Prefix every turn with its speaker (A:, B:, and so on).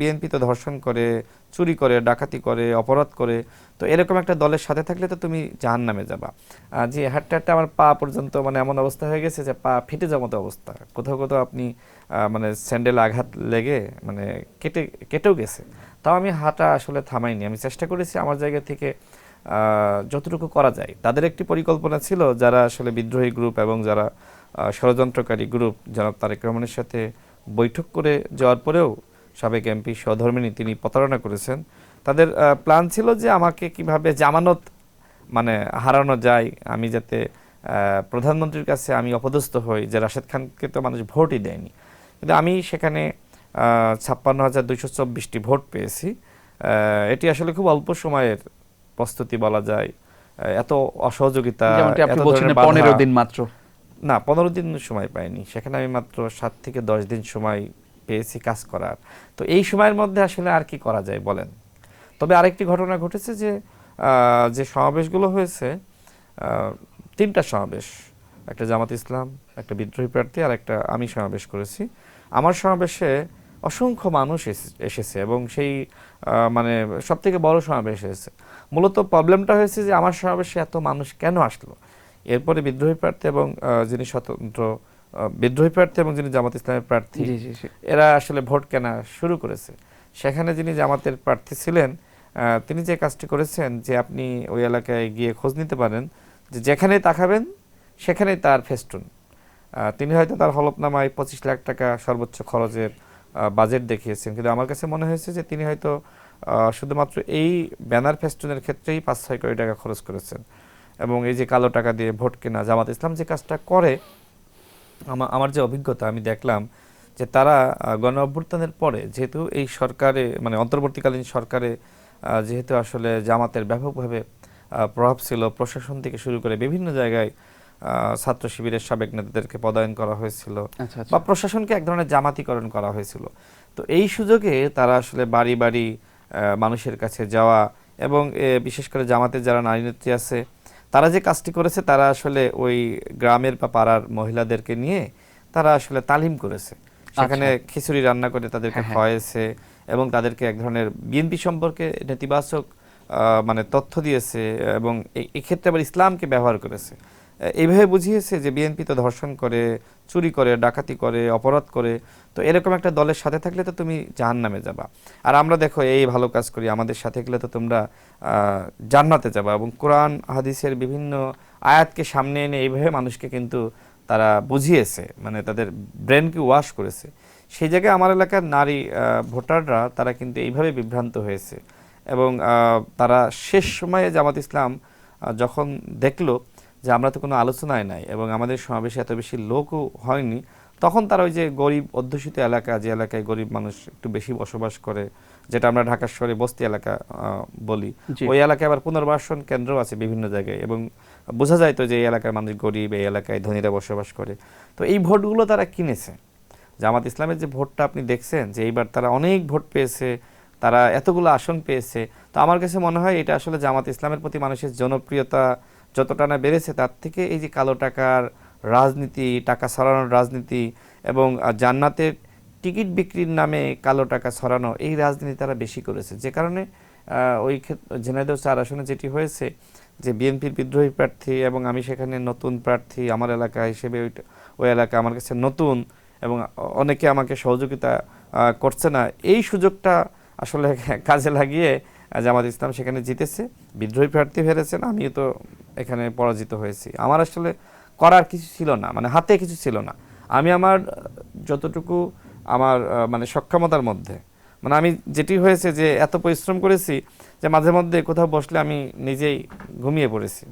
A: BNP তো ধর্ষণ করে, চুরি করে, ডাকাতি করে, অপরাধ করে। তো এরকম একটা দলের সাথে থাকলে তো তুমি জাহান্নামে যাবা। জি, হাঁটতে হাঁটতে আমার পা পর্যন্ত মানে এমন অবস্থা হয়ে গেছে যে পা ফেটে যাওয়ার মতো অবস্থা। কোথাও কোথাও আপনি মানে স্যান্ডেল আঘাত লেগে মানে কেটেও গেছে। তাও আমি হাঁটা আসলে থামাইনি। আমি চেষ্টা করেছি আমার জায়গা থেকে যতটুকু করা যায়। তাদের একটি পরিকল্পনা ছিল, যারা আসলে বিদ্রোহী গ্রুপ এবং যারা ষড়যন্ত্রকারী গ্রুপ, জনাব তারেক রহমানের সাথে বৈঠক করে যাওয়ার পরেও সাবেক এমপি সহধর্মিণী তিনি প্রতারণা করেছেন। তাদের প্ল্যান ছিল যে আমাকে কিভাবে জামানত মানে হারানো যায়, আমি যাতে প্রধানমন্ত্রীর কাছে আমি অপদস্থ হই, যে রাশেদ খানকে তো মানুষ ভোটই দেয়নি, কিন্তু আমি সেখানে 56,224টি ভোট পেয়েছি। এটি আসলে খুব অল্প সময়ের প্রস্তুতি বলা যায়। এত অসহযোগিতা,
B: যেমনটি আপনি
A: এত
B: বলছেন
A: ধরনের
B: 15
A: বাধা।
B: দিন মাত্র।
A: না, 15 দিন সময় পাইনি, সেখানে আমি মাত্র 7 থেকে 10 দিন সময় পেয়েছি কাজ করার। তো এই সময়ের মধ্যে আসলে আর কি করা যায় বলেন। তবে আরেকটি ঘটনা ঘটেছে যে যে সমাবেশগুলো হয়েছে, 3টা সমাবেশ, একটা জামাত ইসলাম, একটা বিদ্রোহী প্রার্থী, আর একটা আমি সমাবেশ করেছি। আমার সমাবেশে অসংখ্য মানুষ এসেছে এবং সেই মানে সব থেকে বড় সমাবেশ হয়েছে। মূলত প্রবলেমটা হয়েছে যে আমার সমাবেশে এত মানুষ কেন আসলো। এরপরে বিদ্রোহী প্রার্থী এবং যিনি স্বতন্ত্র বিদ্রোহী প্রার্থী এবং যিনি জামাত ইসলামের প্রার্থী,
B: জি জি জি।
A: এরা আসলে ভোট কেনা শুরু করেছে। সেখানে যিনি জামাতের প্রার্থী ছিলেন, তিনি যে কাজটি করেছেন যে আপনি ওই এলাকায় গিয়ে খোঁজ নিতে পারেন যে যেখানেই তাকাবেন সেখানেই তার ফেস্টুন। তিনি হয়তো তার হলফনামায় 25 লাখ টাকা সর্বোচ্চ খরচের বাজেট দেখিয়েছেন, কিন্তু আমার কাছে মনে হয়েছে যে তিনি হয়তো শুধুমাত্র এই ব্যানার ফেস্টুনের ক্ষেত্রেই 5-6 কোটি টাকা খরচ করেছেন। এবং এই যে কালো টাকা দিয়ে ভোট কেনা, জামাত ইসলাম যে কাজটা করে, আমার যে অভিজ্ঞতা আমি দেখলাম যে তারা গণ অভ্যুত্থানের পরে, যেহেতু এই সরকারে মানে অন্তর্বর্তীকালীন সরকারে যেহেতু আসলে জামাতের ব্যাপকভাবে প্রভাব ছিল, প্রশাসন থেকে শুরু করে বিভিন্ন জায়গায় ছাত্র শিবিরের সাবেক নেতাদেরকে পদায়ন করা হয়েছিল,
B: আচ্ছা আচ্ছা।
A: বা প্রশাসনকে এক ধরনের জামাতিকরণ করা হয়েছিল। তো এই সুযোগে তারা আসলে বাড়ি বাড়ি মানুষের কাছে যাওয়া এবং বিশেষ করে জামাতের যারা নারী নেত্রী আছে, তারা যে কাজটি করেছে, তারা আসলে ওই গ্রামের বা পাড়ার মহিলাদেরকে নিয়ে তারা আসলে তালিম করেছে। সেখানে খিচুড়ি রান্না করে তাদেরকে খাওয়াইছে এবং তাদেরকে এক ধরনের বিএনপি সম্পর্কে নেতিবাচক মানে তথ্য দিয়েছে এবং এক্ষেত্রে আবার ইসলামকে ব্যবহার করেছে। এইভাবে বুঝিয়েছে যে বিএনপি তো ধর্ষণ করে, চুরি করে, ডাকাতি করে, অপরাধ করে। তো এরকম একটা দলের সাথে থাকলে তো তুমি জাহান্নামে যাবা। আর আমরা দেখো এই ভালো কাজ করি, আমাদের সাথে গেলে তো তোমরা জান্নাতে যাবা। এবং কোরআন হাদিসের বিভিন্ন আয়াতকে সামনে এনে এইভাবে মানুষকে কিন্তু তারা বুঝিয়েছে, মানে তাদের ব্রেনকে ওয়াশ করেছে। সেই জায়গায় আমার এলাকার নারী ভোটাররা তারা কিন্তু এইভাবে বিভ্রান্ত হয়েছে। এবং তারা শেষ সময়ে জামাত ইসলাম যখন দেখলো যে আমরা তো কোনো আলোচনায় নাই এবং আমাদের সমাবেশে এত বেশি লোকও হয়নি, তখন তারা ওই যে গরিব অধ্যুষিত এলাকা, যে এলাকায় গরিব মানুষ একটু বেশি বসবাস করে, যেটা আমরা ঢাকা শহরে বস্তি এলাকা বলি, ওই এলাকায় আবার পুনর্বাসন কেন্দ্র আছে বিভিন্ন জায়গায়, এবং বোঝা যায় তো যে এই এলাকার মানুষ গরিব, এই এলাকায় ধনীরা বসবাস করে। তো এই ভোটগুলো তারা কিনেছে। জামাত ইসলামের যে ভোটটা আপনি দেখছেন যে এইবার তারা অনেক ভোট পেয়েছে, তারা এতগুলো আসন পেয়েছে। তো আমার কাছে মনে হয় এটা আসলে জামাত ইসলামের প্রতি মানুষের জনপ্রিয়তা যতটা না বেড়েছে, তার থেকে এই যে কালো টাকার রাজনীতি, টাকা ছড়ানোর রাজনীতি এবং জান্নাতের টিকিট বিক্রির নামে কালো টাকা ছড়ানো, এই রাজনীতি তারা বেশি করেছে। যে কারণে ওই ঝিনাইদহ 4 আসনে যেটি হয়েছে যে বিএনপির বিদ্রোহী প্রার্থী এবং আমি সেখানে নতুন প্রার্থী, আমার এলাকা হিসেবে ওই এলাকা আমার কাছে নতুন এবং অনেকে আমাকে সহযোগিতা করছে না, এই সুযোগটা আসলে কাজে লাগিয়ে জামাত ইসলাম সেখানে জিতেছে, বিদ্রোহী প্রার্থী হেরেছেন, আমিও তো এখানে পরাজিত হয়েছি। আমার আসলে করার কিছু ছিল না, মানে হাতে কিছু ছিল না। আমি আমার যতটুকু আমার মানে সক্ষমতার মধ্যে, মানে আমি যেটি হয়েছে যে এত পরিশ্রম করেছি যে মাঝে মধ্যে কোথাও বসলে আমি নিজেই ঘুমিয়ে পড়েছি।